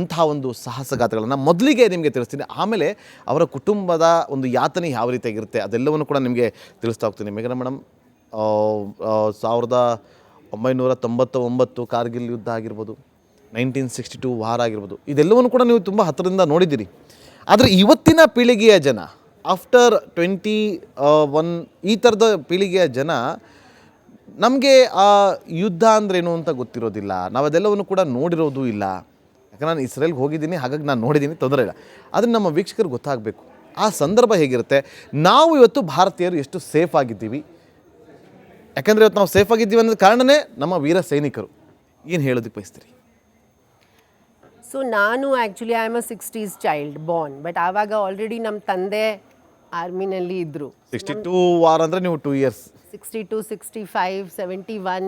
ಅಂತಹ ಒಂದು ಸಾಹಸಗಾಥೆಗಳನ್ನು ಮೊದಲಿಗೆ ನಿಮಗೆ ತಿಳಿಸ್ತೀನಿ. ಆಮೇಲೆ ಅವರ ಕುಟುಂಬದ ಒಂದು ಯಾತನೆ ಯಾವ ರೀತಿಯಾಗಿರುತ್ತೆ ಅದೆಲ್ಲವನ್ನು ಕೂಡ ನಿಮಗೆ ತಿಳಿಸ್ತಾ ಹೋಗ್ತೀನಿ. ಮೇಘನಾ ಮೇಡಮ್, 1999 ಕಾರ್ಗಿಲ್ ಯುದ್ಧ ಆಗಿರ್ಬೋದು, 1962 ವಾರ್ ಆಗಿರ್ಬೋದು, ಇದೆಲ್ಲವನ್ನು ಕೂಡ ನೀವು ತುಂಬ ಹತ್ತಿರದಿಂದ ನೋಡಿದ್ದೀರಿ. ಆದರೆ ಇವತ್ತಿನ ಪೀಳಿಗೆಯ ಜನ ಆಫ್ಟರ್ 21 ಈ ಥರದ ಪೀಳಿಗೆಯ ಜನ ನಮಗೆ ಆ ಯುದ್ಧ ಅಂದ್ರೇನು ಅಂತ ಗೊತ್ತಿರೋದಿಲ್ಲ. ನಾವು ಅದೆಲ್ಲವನ್ನು ಕೂಡ ನೋಡಿರೋದು ಇಲ್ಲ. ಯಾಕಂದ್ರೆ ನಾನು ಇಸ್ರೇಲ್ಗೆ ಹೋಗಿದ್ದೀನಿ, ಹಾಗಾಗಿ ನಾನು ನೋಡಿದ್ದೀನಿ, ತೊಂದರೆ ಇಲ್ಲ. ಆದರೆ ನಮ್ಮ ವೀಕ್ಷಕರಿಗೆ ಗೊತ್ತಾಗಬೇಕು ಆ ಸಂದರ್ಭ ಹೇಗಿರುತ್ತೆ. ನಾವು ಇವತ್ತು ಭಾರತೀಯರು ಎಷ್ಟು ಸೇಫ್ ಆಗಿದ್ದೀವಿ, ಯಾಕಂದರೆ ಇವತ್ತು ನಾವು ಸೇಫ್ ಆಗಿದ್ದೀವಿ ಅನ್ನೋದು ಕಾರಣವೇ ನಮ್ಮ ವೀರ ಸೈನಿಕರು. ಏನು ಹೇಳೋದಕ್ಕೆ ಬಯಸ್ತೀರಿ? ಸೊ ನಾನು actually I am a 60s child Born, but ಆವಾಗ ಆಲ್ರೆಡಿ ನಮ್ಮ ತಂದೆ ಆರ್ಮಿನಲ್ಲಿ ಇದ್ದರು. 62 ವಾರ್ ಅಂದರೆ ನೀವು 2 ಇಯರ್ಸ್. 62, 65, 71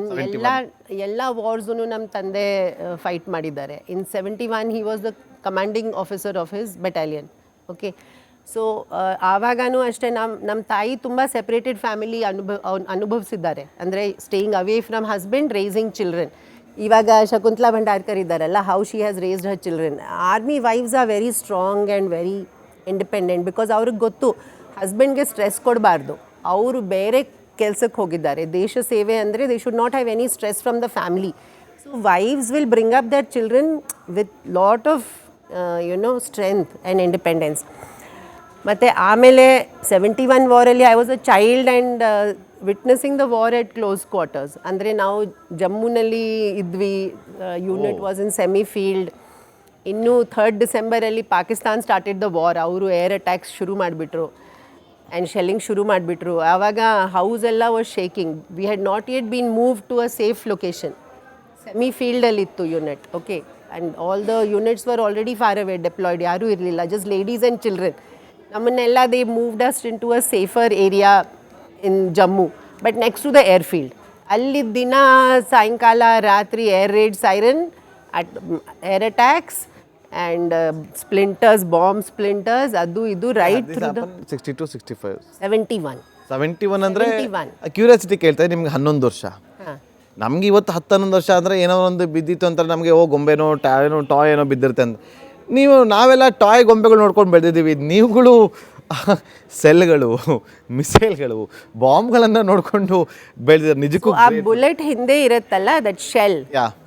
ಎಲ್ಲ ವಾರ್ಸೂ ನಮ್ಮ ತಂದೆ ಫೈಟ್ ಮಾಡಿದ್ದಾರೆ. In 71 he was the commanding officer of his battalion. Okay, so ಆವಾಗೂ ಅಷ್ಟೇ ನಮ್ಮ ತಾಯಿ ತುಂಬ ಸೆಪ್ರೇಟೆಡ್ ಫ್ಯಾಮಿಲಿ ಅನುಭವಿಸಿದ್ದಾರೆ. ಅಂದರೆ staying away from husband, raising children. ಇವಾಗ ಶಕುಂತಲಾ ಭಂಡಾರ್ಕರ್ ಇದ್ದಾರಲ್ಲ, how she has raised her children. Army wives are very strong and very independent, because ಅವ್ರಿಗೆ ಗೊತ್ತು ಹಸ್ಬೆಂಡ್ಗೆ ಸ್ಟ್ರೆಸ್ ಕೊಡಬಾರ್ದು. ಅವರು ಬೇರೆ ಕೆಲಸಕ್ಕೆ ಹೋಗಿದ್ದಾರೆ. ದೇಶ ಸೇವೆ ಅಂದರೆ they should not have any stress from the family. So wives will bring up their children with lot of strength and independence. ಮತ್ತು ಆಮೇಲೆ 71 ವಾರಲ್ಲಿ I was a child and witnessing the war at close quarters. ಅಂದರೆ ನಾವು ಜಮ್ಮುನಲ್ಲಿ ಇದ್ವಿ, unit was in semi field. ಇನ್ನು 3rd ಡಿಸೆಂಬರಲ್ಲಿ Pakistan started the war. ಅವರು ಏರ್ ಅಟ್ಯಾಕ್ಸ್ ಶುರು ಮಾಡಿಬಿಟ್ರು ಆ್ಯಂಡ್ ಶೆಲ್ಲಿಂಗ್ ಶುರು ಮಾಡಿಬಿಟ್ರು. ಆವಾಗ ಹೌಸ್ ಎಲ್ಲ was shaking. We had not yet been move to a safe location. Semi ಫೀಲ್ಡಲ್ಲಿತ್ತು unit. Okay, and all the units were already far away deployed. ಯಾರೂ ಇರಲಿಲ್ಲ, ಜಸ್ಟ್ ಲೇಡೀಸ್ ಆ್ಯಂಡ್ ಚಿಲ್ಡ್ರನ್. ನಮ್ಮನ್ನೆಲ್ಲ they moved us into a safer area in Jammu, but next to the airfield. ಅಲ್ಲಿ ದಿನ ಸಾಯಂಕಾಲ ರಾತ್ರಿ air raid siren, air attacks and splinters, bomb splinters, ಅದು ಇದು right through the 62, 65, 71 ಅಂದರೆ ಕ್ಯೂರಿಯಾಸಿಟಿ ಕೇಳ್ತಾರೆ. ನಿಮ್ಗೆ 11 ವರ್ಷ, ನಮ್ಗೆ ಇವತ್ತು 10-11 ವರ್ಷ ಅಂದರೆ ಏನೋ ಒಂದು ಬಿದ್ದಿತ್ತು ಅಂತಾರೆ ನಮಗೆ. ಗೊಂಬೆನೋ ಟಾಯ್ ಏನೋ ಬಿದ್ದಿರುತ್ತೆ ಅಂತ. ನಾವೆಲ್ಲ ಟಾಯ್ ಗೊಂಬೆಗಳು ನೋಡ್ಕೊಂಡು ಬೆಳೆದಿದ್ದೀವಿ. ನೀವುಗಳು ಸೆಲ್ಗಳು, ಮಿಸೈಲ್ಗಳು, ಬಾಂಬ್ಗಳನ್ನು ನೋಡಿಕೊಂಡು ಬೆಳೆದಿದ್ದಾರೆ. ನಿಜಕ್ಕೂ ಆ ಬುಲೆಟ್ ಹಿಂದೆ ಇರುತ್ತಲ್ಲ, that shell,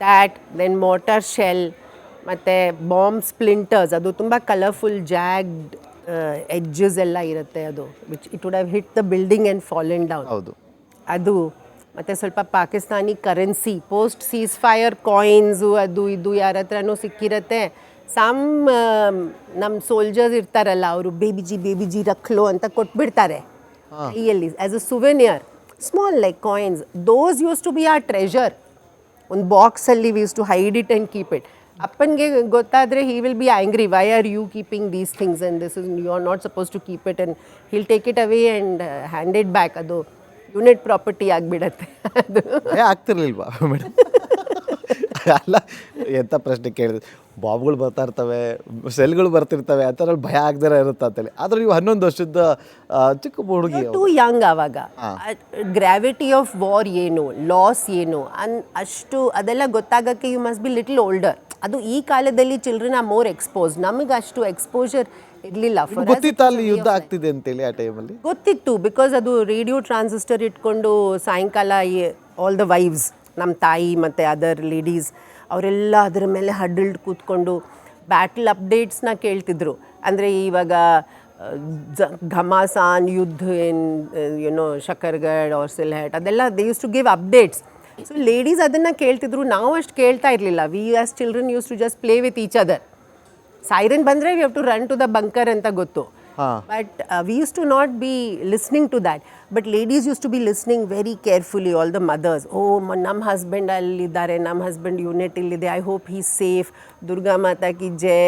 that then motor shell ಮತ್ತು ಬಾಂಬ್ ಸ್ಪ್ಲಿಂಟರ್ಸ್, ಅದು ತುಂಬ ಕಲರ್ಫುಲ್ ಜಾಗ್ಡ್ ಎಡ್ಜಸ್ ಎಲ್ಲ ಇರುತ್ತೆ. ಅದು which it would have hit the building and fallen down. ಹೌದು, ಅದು. ಮತ್ತು ಸ್ವಲ್ಪ Pakistani currency, post ceasefire coins, ಅದು ಇದು ಯಾರ ಹತ್ರನೂ ಸಿಕ್ಕಿರುತ್ತೆ. ನಮ್ಮ ಸೋಲ್ಜರ್ಸ್ ಇರ್ತಾರಲ್ಲ, ಅವರು ಬೇಬಿಜಿ ರಖ್ಲೋ ಅಂತ ಕೊಟ್ಬಿಡ್ತಾರೆ ಕೈಯಲ್ಲಿ as a souvenir, small like coins. Those used to be our treasure. ಒಂದು ಬಾಕ್ಸಲ್ಲಿ we used to hide it and keep it. ಅಪ್ಪನಿಗೆ ಗೊತ್ತಾದರೆ he will be angry, why are you keeping these things and this is you are not suppose to keep it, and he'll take it away and hand it back. ಅದು unit property ಆಗಿಬಿಡತ್ತೆ. ಅದು ಆಗ್ತಿರ್ಲಿಲ್ವಾ madam? ಅಲ್ಲ, ಎಂಥ ಪ್ರಶ್ನೆ ಕೇಳಿದೆ. ಬಾಂಬ್ಗಳು ಬರ್ತಾ ಇರ್ತವೆ, ಸೆಲ್ಗಳು ಬರ್ತಿರ್ತವೆ, ಆ ಥರ ಭಯ ಆಗದೇ ಇರುತ್ತೆ ಅಂತೇಳಿ. ಆದರೆ ನೀವು 11 ವರ್ಷದ ಚಿಕ್ಕ ಹುಡುಗಿ, ಟು ಯಂಗ್. ಆವಾಗ ಗ್ರಾವಿಟಿ ಆಫ್ ವಾರ್ ಏನು, ಲಾಸ್ ಏನು ಅಷ್ಟು ಅದೆಲ್ಲ ಗೊತ್ತಾಗೋಕ್ಕೆ you must be little older. ಅದು ಈ ಕಾಲದಲ್ಲಿ ಚಿಲ್ಡ್ರನ್ ಆರ್ ಮೋರ್ ಎಕ್ಸ್ಪೋಸ್. ನಮಗೆ ಅಷ್ಟು ಎಕ್ಸ್ಪೋಜರ್ ಇರಲಿಲ್ಲ. ಗೊತ್ತಿತ್ತ ಅಲ್ಲಿ ಯುದ್ಧ ಆಗ್ತಿದೆ ಅಂತೇಳಿ? ಆ ಟೈಮಲ್ಲಿ ಗೊತ್ತಿತ್ತು, ಬಿಕಾಸ್ ಅದು ರೇಡಿಯೋ ಟ್ರಾನ್ಸಿಸ್ಟರ್ ಇಟ್ಕೊಂಡು ಸಾಯಂಕಾಲ ಆಲ್ ದ ವೈವ್ಸ್, ನಮ್ಮ ತಾಯಿ ಮತ್ತು ಅದರ್ ಲೇಡೀಸ್ ಅವರೆಲ್ಲ ಅದರ ಮೇಲೆ ಹಡ್ಲ್ಡ್ ಕೂತ್ಕೊಂಡು ಬ್ಯಾಟಲ್ ಅಪ್ಡೇಟ್ಸ್ನ ಕೇಳ್ತಿದ್ರು. ಅಂದರೆ ಇವಾಗ ಘಮಾಸಾನ್ ಯುದ್ಧ ಇನ್ ಶಕರ್ಗಢ್ ಆರ್ ಸಿಲ್ಹೆಟ್, ಅದೆಲ್ಲ they used to give updates. So ladies ಅದನ್ನು ಕೇಳ್ತಿದ್ರು. ನಾವು ಅಷ್ಟು ಕೇಳ್ತಾ ಇರಲಿಲ್ಲ. We as children used to just play with each other. Siren ಬಂದರೆ we have to run to the bunker ಅಂತ ಗೊತ್ತು. But we used to not be listening to that. But ladies used to be listening very carefully, all the mothers. Oh, ನಮ್ಮ husband ಅಲ್ಲಿದ್ದಾರೆ, ನಮ್ಮ husband unit ಇಲ್ಲಿದೆ, I hope he safe, Durga Mata ಕಿ ಜೈ,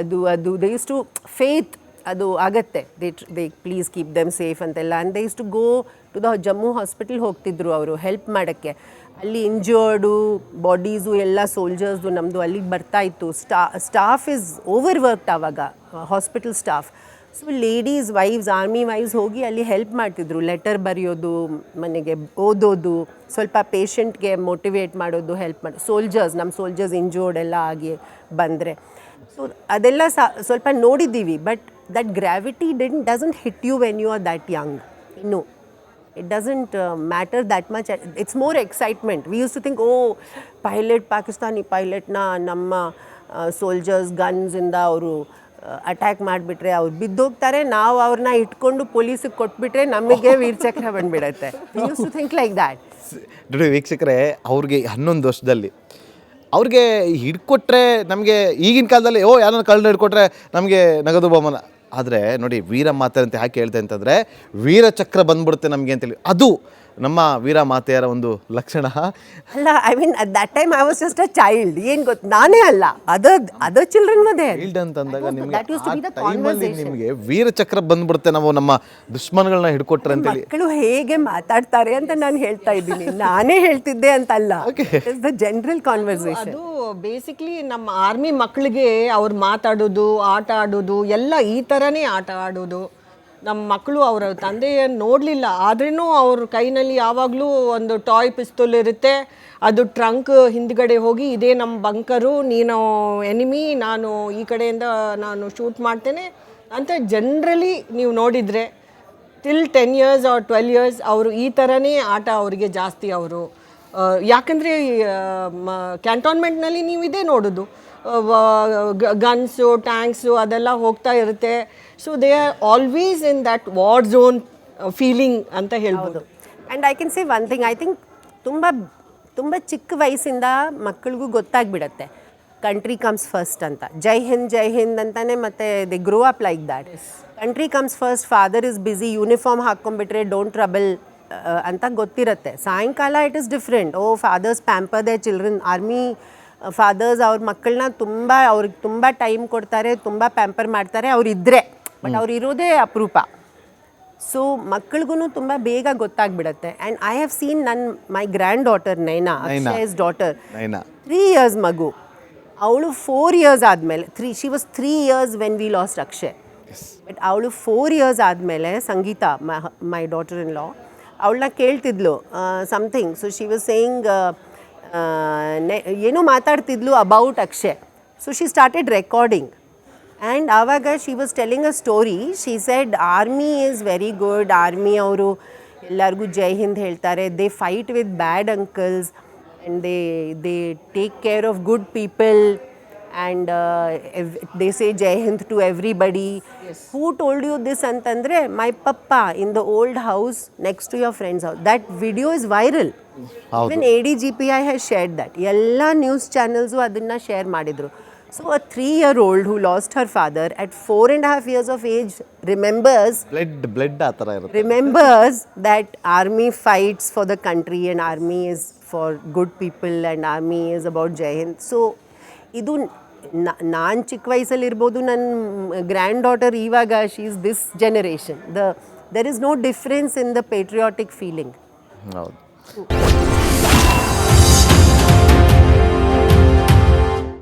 ಅದು they used to faith, ಅದು ಆಗತ್ತೆ, they please keep them safe ಅಂತೆಲ್ಲ. And they used to go to the Jammu hospital ಹೋಗ್ತಿದ್ರು ಅವರು ಹೆಲ್ಪ್ ಮಾಡೋಕ್ಕೆ. ಅಲ್ಲಿ ಇಂಜರ್ಡು ಬಾಡೀಸು ಎಲ್ಲ ಸೋಲ್ಜರ್ಸ್ದು ನಮ್ಮದು ಅಲ್ಲಿಗೆ ಬರ್ತಾ ಇತ್ತು. ಸ್ಟಾಫ್ ಇಸ್ ಓವರ್ ವರ್ಕ್ಡ್ ಆವಾಗ, hospital staff. So ladies wives, army wives ಹೋಗಿ ಅಲ್ಲಿ ಹೆಲ್ಪ್ ಮಾಡ್ತಿದ್ರು. ಲೆಟರ್ ಬರೆಯೋದು, ಮನೆಗೆ ಓದೋದು, ಸ್ವಲ್ಪ ಪೇಷಂಟ್ಗೆ ಮೋಟಿವೇಟ್ ಮಾಡೋದು, ಹೆಲ್ಪ್ ಮಾಡೋದು. ನಮ್ಮ ಸೋಲ್ಜರ್ಸ್ ಇಂಜೋರ್ಡ್ ಎಲ್ಲ ಆಗಿ ಬಂದರೆ. ಸೊ ಅದೆಲ್ಲ ಸ್ವಲ್ಪ ನೋಡಿದ್ದೀವಿ, but that gravity doesn't hit you when you are that young. ಇನ್ನು it doesn't matter that much. It's more excitement. We used to think, oh, pilot, Pakistani pilot na namma soldiers guns ಇಂದ ಅವರು attack ಮಾಡಿಬಿಟ್ರೆ ಅವ್ರು ಬಿದ್ದೋಗ್ತಾರೆ, ನಾವು ಅವ್ರನ್ನ ಇಟ್ಕೊಂಡು ಪೊಲೀಸಿಗೆ ಕೊಟ್ಬಿಟ್ರೆ ನಮಗೆ Vir Chakra ಬಂದ್ಬಿಡತ್ತೆ. We used to think like that. ನೋಡಿ ವೀಕ್ಷಕರೇ, ಅವ್ರಿಗೆ 11 ವರ್ಷದಲ್ಲಿ ಅವ್ರಿಗೆ ಹಿಡ್ಕೊಟ್ರೆ ನಮಗೆ ಈಗಿನ ಕಾಲದಲ್ಲಿ ಯಾರನ್ನ ಕಳ್ಳನ ಹಿಡ್ಕೊಟ್ರೆ ನಮಗೆ ನಗದು ಬಹುಮಾನ. ಆದರೆ ನೋಡಿ, ವೀರ ಮಾತೆ ಅಂತ ಯಾಕೆ ಹೇಳ್ತೆ ಅಂತಂದರೆ ವೀರಚಕ್ರ ಬಂದ್ಬಿಡುತ್ತೆ ನಮಗೆ ಅಂತೇಳಿ. ಅದು ನಮ್ಮ ವೀರ ಮಾತೆಯರ ಒಂದು ಲಕ್ಷಣ. ಅಲ್ಲ, I mean at that time I was just a child. ಏನು ಗೊತ್ತು, ನಾನೇ ಅಲ್ಲ, ಅದರ್ ಚಿಲ್ಡ್ರನ್ ಮದೆ ಚೈಲ್ಡ್ ಅಂತಂದಾಗ ನಿಮಗೆ ವೀರಚಕ್ರ ಬಂದ್ಬಿಡುತ್ತೆ, ನಾವು ನಮ್ಮ ದುಶ್ಮನ್ಗಳನ್ನ ಹಿಡ್ಕೊಟ್ರೆ ಅಂತೇಳಿ. ಮಕ್ಕಳು ಹೇಗೆ ಮಾತಾಡ್ತಾರೆ ಅಂತ ನಾನು ಹೇಳ್ತಾ ಇದ್ದೀನಿ, ನಾನೇ ಹೇಳ್ತಿದ್ದೆ ಅಂತಲ್ಲ. It's the general conversation. ಅದು ಬೇಸಿಕ್ಲಿ ನಮ್ಮ ಆರ್ಮಿ ಮಕ್ಕಳಿಗೆ ಅವ್ರು ಮಾತಾಡೋದು, ಆಟ ಆಡೋದು ಎಲ್ಲ ಈ ಥರನೇ ಆಟ ಆಡೋದು. ನಮ್ಮ ಮಕ್ಕಳು ಅವರ ತಂದೆಯನ್ನು ನೋಡಲಿಲ್ಲ, ಆದ್ರೂ ಅವ್ರ ಕೈನಲ್ಲಿ ಯಾವಾಗಲೂ ಒಂದು ಟಾಯ್ ಪಿಸ್ತೂಲ್ ಇರುತ್ತೆ. ಅದು ಟ್ರಂಕ್ ಹಿಂದ್ಗಡೆ ಹೋಗಿ, ಇದೇ ನಮ್ಮ ಬಂಕರು, ನೀನು ಎನಿಮಿ, ನಾನು ಈ ಕಡೆಯಿಂದ ನಾನು ಶೂಟ್ ಮಾಡ್ತೇನೆ ಅಂತ ಜನರಲಿ ನೀವು ನೋಡಿದರೆ ಟಿಲ್ 10 years or 12 years ಅವರು ಈ ಥರನೇ ಆಟ ಅವರಿಗೆ ಜಾಸ್ತಿ. ಅವರು ಯಾಕಂದರೆ ಕ್ಯಾಂಟೋನ್ಮೆಂಟ್ನಲ್ಲಿ ನೀವು ಇದೇ ನೋಡೋದು, ಗನ್ಸು, ಟ್ಯಾಂಕ್ಸು ಅದೆಲ್ಲ ಹೋಗ್ತಾ ಇರುತ್ತೆ. So they are always in that war zone feeling ಅಂತ ಹೇಳ್ಬೋದು. And I can say one thing, I think ತುಂಬ ಚಿಕ್ಕ ವಯಸ್ಸಿಂದ ಮಕ್ಕಳಿಗೂ ಗೊತ್ತಾಗ್ಬಿಡತ್ತೆ ಕಂಟ್ರಿ ಕಮ್ಸ್ ಫಸ್ಟ್ ಅಂತ. ಜೈ ಹಿಂದ್ ಅಂತಾನೆ ಮತ್ತೆ they grow up like that. Country comes first, father is busy, uniform ಹಾಕ್ಕೊಂಡ್ಬಿಟ್ರೆ ಡೋಂಟ್ ಟ್ರಬಲ್ ಅಂತ ಗೊತ್ತಿರುತ್ತೆ. ಸಾಯಂಕಾಲ it is different. Fathers pamper they children. Army fathers ಅವ್ರ ಮಕ್ಕಳನ್ನ ಅವ್ರಿಗೆ ತುಂಬ ಟೈಮ್ ಕೊಡ್ತಾರೆ, ತುಂಬ ಪ್ಯಾಂಪರ್ ಮಾಡ್ತಾರೆ ಅವರಿದ್ದರೆ. ಬಟ್ ಅವ್ರು ಇರೋದೇ ಅಪರೂಪ. ಸೊ ಮಕ್ಕಳಿಗೂ ತುಂಬ ಬೇಗ ಗೊತ್ತಾಗ್ಬಿಡತ್ತೆ. And I have seen my granddaughter Naina, Akshay's daughter, 3 years ಮಗು. ಅವಳು 4 years ಆದಮೇಲೆ, she was 3 years when we lost Akshay. But ಅವಳು 4 years ಆದಮೇಲೆ ಸಂಗೀತ, ಮೈ ಡಾಟರ್ ಇನ್ ಲಾ, ಅವಳನ್ನ ಕೇಳ್ತಿದ್ಲು something. So she was saying, ಏನೋ ಮಾತಾಡ್ತಿದ್ಲು about Akshay. So she started recording. And ಆವಾಗ she was telling a story. She said army is very good, army ಅವರು ಎಲ್ಲರಿಗೂ ಜೈ ಹಿಂದ್ ಹೇಳ್ತಾರೆ, they fight with bad uncles and they take care of good people and they say ಜೈ Hind to everybody. Who told you this ಅಂತಂದರೆ, my papa in the old house next to your friends house. That video is viral. Even ADGPI has shared that. ಎಲ್ಲ news channels ಅದನ್ನು share ಮಾಡಿದರು. So a 3-year-old who lost her father at 4.5 years of age remembers ಆ ಥರ ಇರುತ್ತೆ, remembers that army fights for the country and army is for good people and army is about Jai Hind. So ಇದು ನಾನು ಚಿಕ್ಕ ವಯಸ್ಸಲ್ಲಿ ಇರ್ಬೋದು, ನನ್ನ granddaughter ಇವಾಗ she is this generation. There is no difference in the patriotic feeling. ಹೌದು.